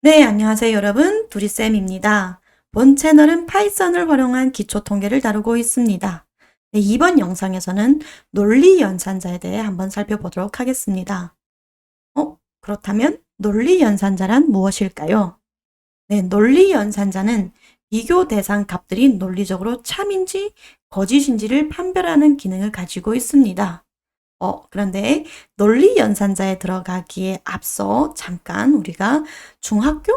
네, 안녕하세요, 여러분. 두리쌤입니다. 본 채널은 파이썬을 활용한 기초 통계를 다루고 있습니다. 네, 이번 영상에서는 논리 연산자에 대해 한번 살펴보도록 하겠습니다. 그렇다면 논리 연산자란 무엇일까요? 네, 논리 연산자는 비교 대상 값들이 논리적으로 참인지 거짓인지를 판별하는 기능을 가지고 있습니다. 그런데 논리 연산자에 들어가기에 앞서 잠깐 우리가 중학교?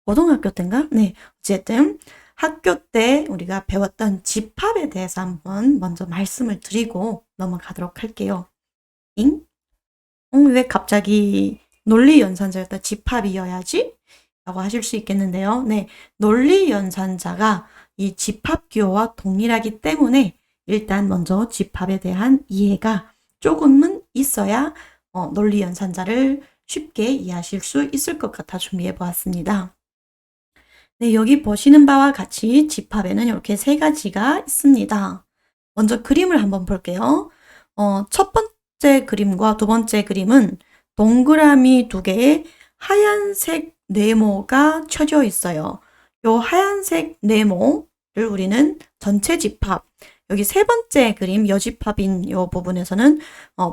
고등학교 때인가? 네, 어쨌든 학교 때 우리가 배웠던 집합에 대해서 한번 먼저 말씀을 드리고 넘어가도록 할게요. 잉? 왜 갑자기 논리 연산자였다 집합이어야지? 라고 하실 수 있겠는데요. 네, 논리 연산자가 이 집합 기호와 동일하기 때문에 일단 먼저 집합에 대한 이해가 조금은 있어야 논리 연산자를 쉽게 이해하실 수 있을 것 같아 준비해 보았습니다. 네, 여기 보시는 바와 같이 집합에는 이렇게 세 가지가 있습니다. 먼저 그림을 한번 볼게요. 첫 번째 그림과 두 번째 그림은 동그라미 두 개에 하얀색 네모가 쳐져 있어요. 요 하얀색 네모를 우리는 전체 집합, 여기 세 번째 그림 여집합인 요 부분에서는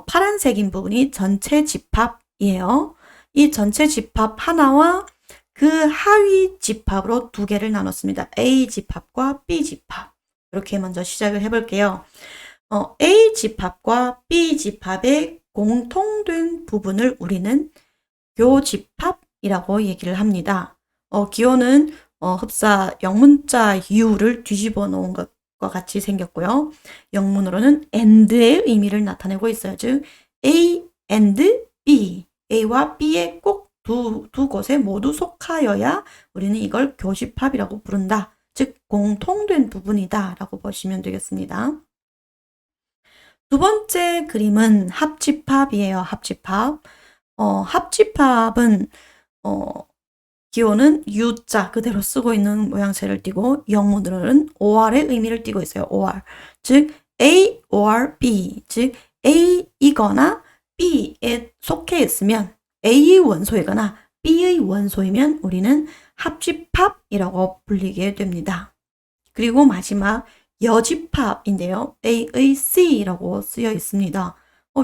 파란색인 부분이 전체 집합이에요. 이 전체 집합 하나와 그 하위 집합으로 두 개를 나눴습니다. A 집합과 B 집합. 이렇게 먼저 시작을 해볼게요. A 집합과 B 집합의 공통된 부분을 우리는 교집합이라고 얘기를 합니다. 기호는 흡사 영문자 U를 뒤집어 놓은 것과 같이 생겼고요. 영문으로는 and의 의미를 나타내고 있어요. 즉 A and B, A와 B의 꼭 두 곳에 모두 속하여야 우리는 이걸 교집합이라고 부른다. 즉 공통된 부분이다 라고 보시면 되겠습니다. 두 번째 그림은 합집합이에요. 합집합. 합집합은 기호는 U자 그대로 쓰고 있는 모양새를 띠고 영문으로는 OR의 의미를 띠고 있어요. OR. 즉 A or B. 즉 A이거나 B에 속해 있으면 A의 원소이거나 B의 원소이면 우리는 합집합이라고 불리게 됩니다. 그리고 마지막 여집합인데요. A의 C라고 쓰여 있습니다.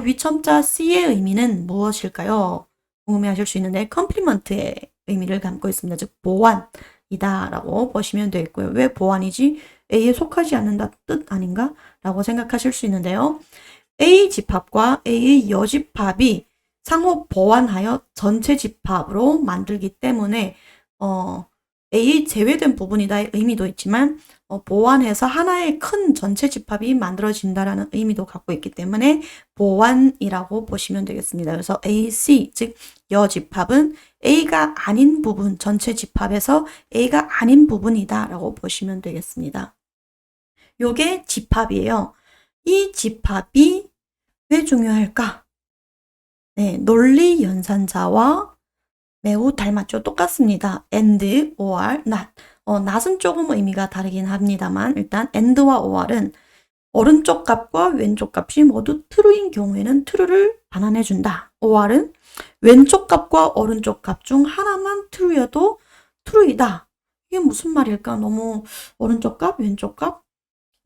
위첨자 C의 의미는 무엇일까요? 궁금해하실 수 있는데 컴플리먼트의 의미를 담고 있습니다. 즉 보완이다 라고 보시면 되겠고요. 왜 보완이지? A에 속하지 않는다 뜻 아닌가? 라고 생각하실 수 있는데요. A 집합과 A의 여집합이 상호 보완하여 전체 집합으로 만들기 때문에 A의 제외된 부분이다의 의미도 있지만 보완해서 하나의 큰 전체 집합이 만들어진다라는 의미도 갖고 있기 때문에 보완이라고 보시면 되겠습니다. 그래서 AC, 즉 여집합은 A가 아닌 부분, 전체 집합에서 A가 아닌 부분이다 라고 보시면 되겠습니다. 요게 집합이에요. 이 집합이 왜 중요할까? 네, 논리 연산자와 매우 닮았죠. 똑같습니다. and, or, not. not은 조금 의미가 다르긴 합니다만 일단 and와 or은 오른쪽 값과 왼쪽 값이 모두 true인 경우에는 true를 반환해준다. or은 왼쪽 값과 오른쪽 값 중 하나만 true여도 true이다. 이게 무슨 말일까? 너무 오른쪽 값, 왼쪽 값?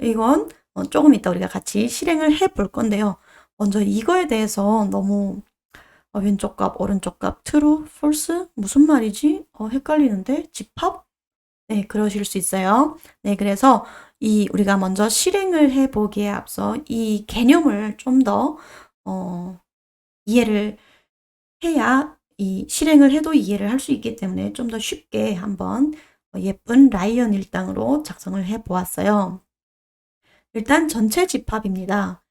이건 조금 이따 우리가 같이 실행을 해볼 건데요. 먼저 이거에 대해서 너무 왼쪽 값, 오른쪽 값, true, false? 무슨 말이지? 헷갈리는데? 집합? 네, 그러실 수 있어요. 네, 그래서 우리가 먼저 실행을 해보기에 앞서 이 개념을 좀 더, 이해를 해야 실행을 해도 이해를 할 수 있기 때문에 좀 더 쉽게 한번 예쁜 라이언 일당으로 작성을 해보았어요. 일단 전체 집합입니다.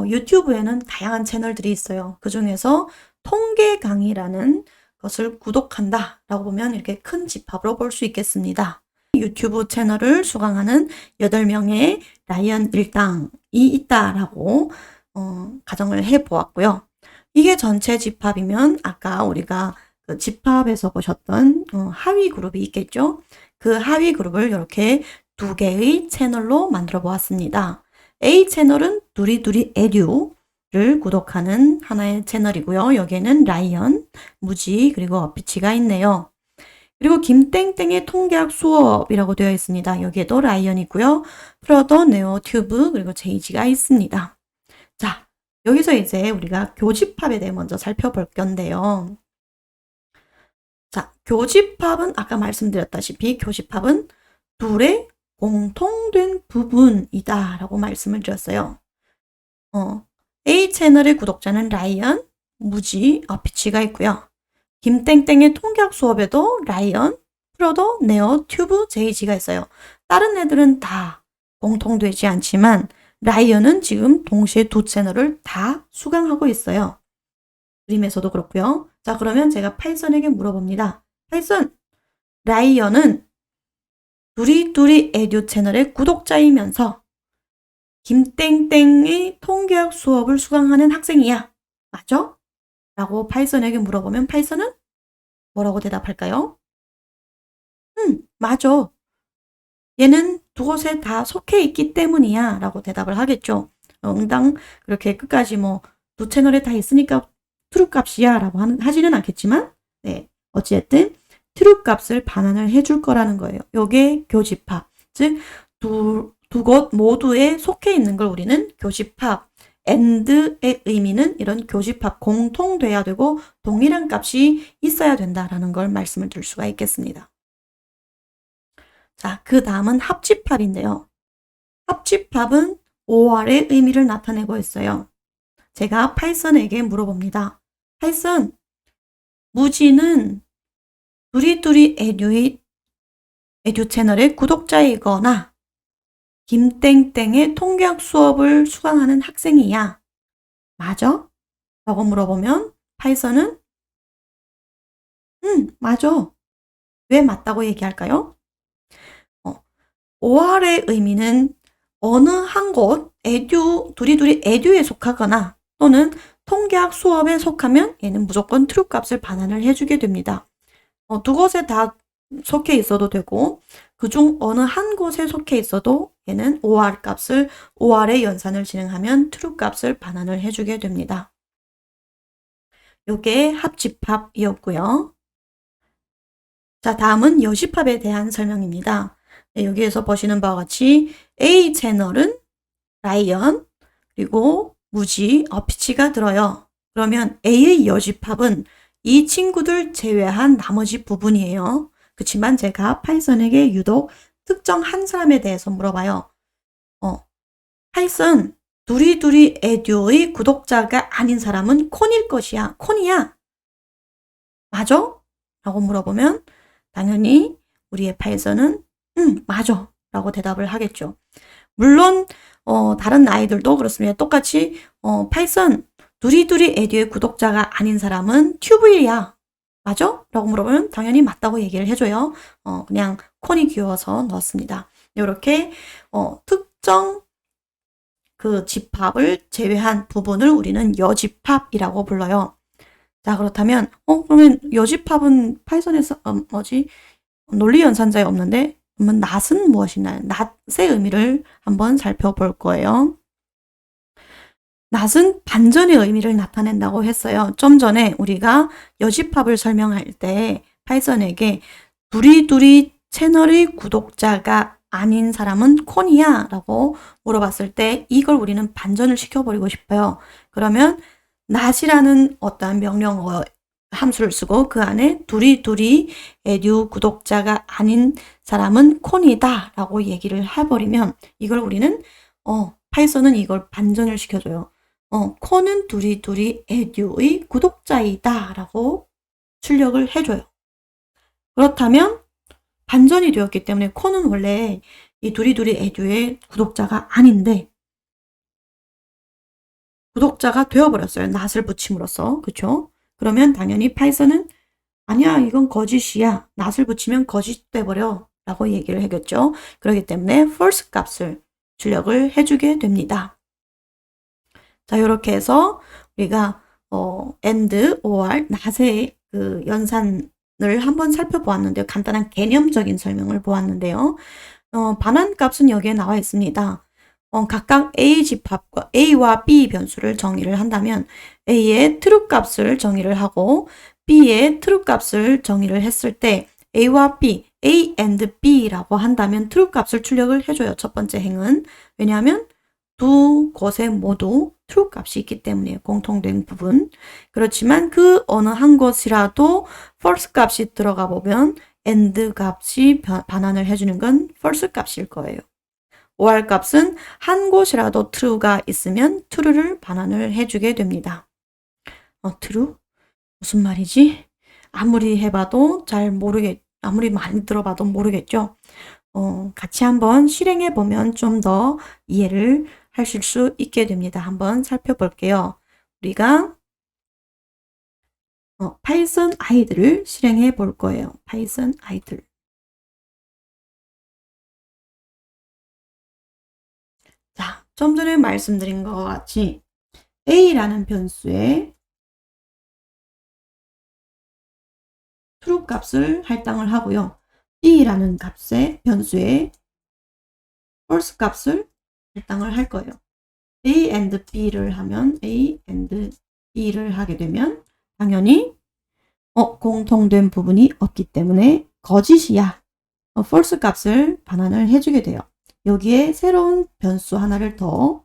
유튜브에는 다양한 채널들이 있어요. 그 중에서 통계 강의라는 것을 구독한다 라고 보면 이렇게 큰 집합으로 볼 수 있겠습니다. 유튜브 채널을 수강하는 8명의 라이언 일당이 있다라고 가정을 해보았고요. 이게 전체 집합이면 아까 우리가 그 집합에서 보셨던 하위 그룹이 있겠죠. 그 하위 그룹을 이렇게 두 개의 채널로 만들어 보았습니다. A 채널은 두리두리 에듀를 구독하는 하나의 채널이고요. 여기에는 라이언, 무지, 그리고 어피치가 있네요. 그리고 김땡땡의 통계학 수업이라고 되어 있습니다. 여기에도 라이언이 있고요. 프로더, 네오, 튜브, 그리고 제이지가 있습니다. 자, 여기서 이제 우리가 교집합에 대해 먼저 살펴볼 건데요. 자, 교집합은 아까 말씀드렸다시피 교집합은 둘의 공통된 부분이다 라고 말씀을 드렸어요. A 채널의 구독자는 라이언, 무지, 피치가 있고요. 김땡땡의 통계학 수업에도 라이언, 프로더, 네오, 튜브, 제이지가 있어요. 다른 애들은 다 공통되지 않지만 라이언은 지금 동시에 두 채널을 다 수강하고 있어요. 그림에서도 그렇고요. 자, 그러면 제가 파이썬에게 물어봅니다. 파이썬, 라이언은 두리두리 에듀 채널의 구독자이면서 김땡땡의 통계학 수업을 수강하는 학생이야. 맞아? 라고 파이썬에게 물어보면 파이썬은 뭐라고 대답할까요? 맞아. 얘는 두 곳에 다 속해 있기 때문이야. 라고 대답을 하겠죠. 응당 그렇게 끝까지 뭐 두 채널에 다 있으니까 트루 값이야. 라고 하지는 않겠지만 네, 어찌됐든 트루 값을 반환을 해줄 거라는 거예요. 요게 교집합. 즉, 두 곳 모두에 속해 있는 걸 우리는 교집합. and의 의미는 이런 교집합 공통돼야 되고 동일한 값이 있어야 된다라는 걸 말씀을 드릴 수가 있겠습니다. 자, 그 다음은 합집합인데요. 합집합은 OR의 의미를 나타내고 있어요. 제가 파이썬에게 물어봅니다. 파이썬, 무지는 두리두리 에듀 채널의 구독자이거나 김땡땡의 통계학 수업을 수강하는 학생이야. 맞아? 라고 물어보면 파이썬은 맞아. 왜 맞다고 얘기할까요? OR의 의미는 어느 한 곳, 두리두리 에듀에 속하거나 또는 통계학 수업에 속하면 얘는 무조건 true 값을 반환을 해주게 됩니다. 두 곳에 다 속해 있어도 되고 그중 어느 한 곳에 속해 있어도 얘는 OR의 연산을 진행하면 true 값을 반환을 해주게 됩니다. 요게 합집합이었고요. 자, 다음은 여집합에 대한 설명입니다. 네, 여기에서 보시는 바와 같이 A 채널은 라이언, 그리고 무지, 피치가 들어요. 그러면 A의 여집합은 이 친구들 제외한 나머지 부분이에요. 그렇지만 제가 파이썬에게 유독 특정 한 사람에 대해서 물어봐요. 파이썬, 두리두리 에듀의 구독자가 아닌 사람은 콘일 것이야. 콘이야. 맞아? 라고 물어보면 당연히 우리의 파이썬은 맞아. 라고 대답을 하겠죠. 물론 다른 아이들도 그렇습니다. 똑같이 파이썬, 두리두리 에듀의 구독자가 아닌 사람은 튜브일이야. 맞아? 라고 물어보면 당연히 맞다고 얘기를 해줘요. 그냥 콘이 귀여워서 넣었습니다. 이렇게 특정 그 집합을 제외한 부분을 우리는 여집합이라고 불러요. 자, 그렇다면 그러면 여집합은 파이썬에서 논리 연산자에 없는데 그러면 낫은 무엇이나요? 낫의 의미를 한번 살펴볼 거예요. 낫은 반전의 의미를 나타낸다고 했어요. 좀 전에 우리가 여집합을 설명할 때 파이썬에게 두리두리 채널의 구독자가 아닌 사람은 콘이야 라고 물어봤을 때 이걸 우리는 반전을 시켜버리고 싶어요. 그러면 낫이라는 어떠한 명령어 함수를 쓰고 그 안에 두리두리 에듀 구독자가 아닌 사람은 콘이다 라고 얘기를 해버리면 이걸 우리는 파이썬은 이걸 반전을 시켜줘요. 콘은 두리두리 에듀의 구독자이다 라고 출력을 해줘요. 그렇다면 반전이 되었기 때문에 콘은 원래 이 두리두리 에듀의 구독자가 아닌데 구독자가 되어버렸어요. 낫을 붙임으로써. 그쵸? 그러면 당연히 파이썬은 아니야, 이건 거짓이야. 낫을 붙이면 거짓 돼버려 라고 얘기를 해겠죠. 그렇기 때문에 false 값을 출력을 해주게 됩니다. 자, 이렇게 해서 우리가 and, or, 낫의 그 연산을 한번 살펴보았는데요. 간단한 개념적인 설명을 보았는데요. 반환 값은 여기에 나와 있습니다. 각각 A 집합과 A와 B 변수를 정의를 한다면 A의 true 값을 정의를 하고 B의 true 값을 정의를 했을 때 A와 B, A and B라고 한다면 true 값을 출력을 해줘요. 첫 번째 행은. 왜냐하면 두 곳에 모두 true 값이 있기 때문에 공통된 부분. 그렇지만 그 어느 한 곳이라도 false 값이 들어가 보면 and 값이 반환을 해주는 건 false 값일 거예요. or 값은 한 곳이라도 true가 있으면 true를 반환을 해주게 됩니다. true? 무슨 말이지? 아무리 해봐도 아무리 많이 들어봐도 모르겠죠? 같이 한번 실행해 보면 좀 더 이해를 하실 수 있게 됩니다. 한번 살펴볼게요. 우리가 파이썬 아이들을 실행해 볼 거예요. 파이썬 아이들. 자, 좀 전에 말씀드린 것과 같이 A라는 변수에 true 값을 할당을 하고요. B라는 변수에 false 값을 할당을 할 거예요. A and B를 하면 A and B를 하게 되면 당연히 공통된 부분이 없기 때문에 거짓이야. false 값을 반환을 해주게 돼요. 여기에 새로운 변수 하나를 더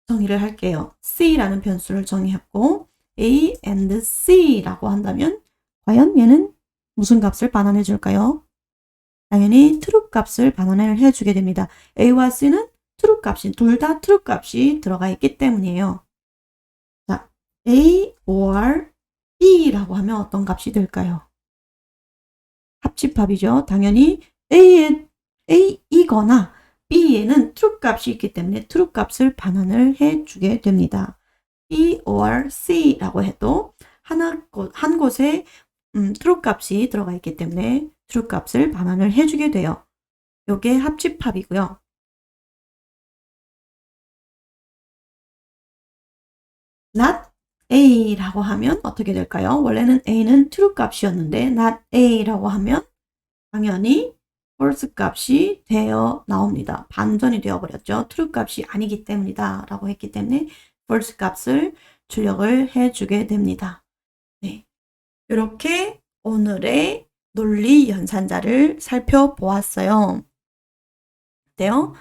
정의를 할게요. C라는 변수를 정의했고 A and C라고 한다면 과연 얘는 무슨 값을 반환해 줄까요? 당연히 true 값을 반환을 해주게 됩니다. A와 C는 true 값이 둘 다 true 값이 들어가 있기 때문이에요. 자, A or B라고 하면 어떤 값이 될까요? 합집합이죠. 당연히 A이거나 B에는 true 값이 있기 때문에 true 값을 반환을 해주게 됩니다. B or C라고 해도 한 곳에 true 값이 들어가 있기 때문에 true 값을 반환을 해주게 돼요. 요게 합집합이고요. not A라고 하면 어떻게 될까요? 원래는 A는 true 값이었는데 not A라고 하면 당연히 false 값이 되어 나옵니다. 반전이 되어버렸죠. true 값이 아니기 때문이다 라고 했기 때문에 false 값을 출력을 해주게 됩니다. 네, 이렇게 오늘의 논리 연산자를 살펴보았어요. 어때요?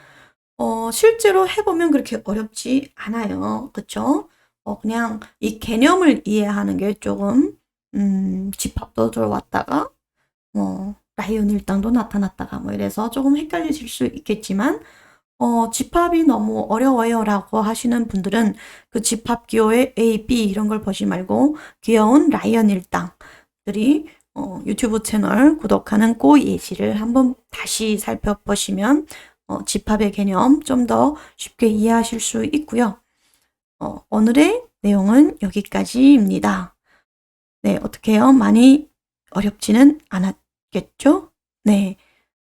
실제로 해보면 그렇게 어렵지 않아요. 그쵸? 그냥 이 개념을 이해하는 게 조금 집합도 들어왔다가 라이언 일당도 나타났다가 이래서 조금 헷갈리실 수 있겠지만 집합이 너무 어려워요 라고 하시는 분들은 그 집합 기호의 A, B 이런 걸 보지 말고 귀여운 라이언 일당들이 유튜브 채널 구독하는 꼬예시를 한번 다시 살펴보시면 집합의 개념 좀 더 쉽게 이해하실 수 있고요. 오늘의 내용은 여기까지입니다. 네, 어떻게요? 많이 어렵지는 않았겠죠? 네,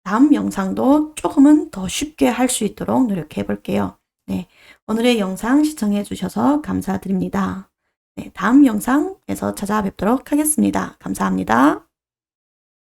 다음 영상도 조금은 더 쉽게 할 수 있도록 노력해 볼게요. 네, 오늘의 영상 시청해 주셔서 감사드립니다. 네, 다음 영상에서 찾아뵙도록 하겠습니다. 감사합니다.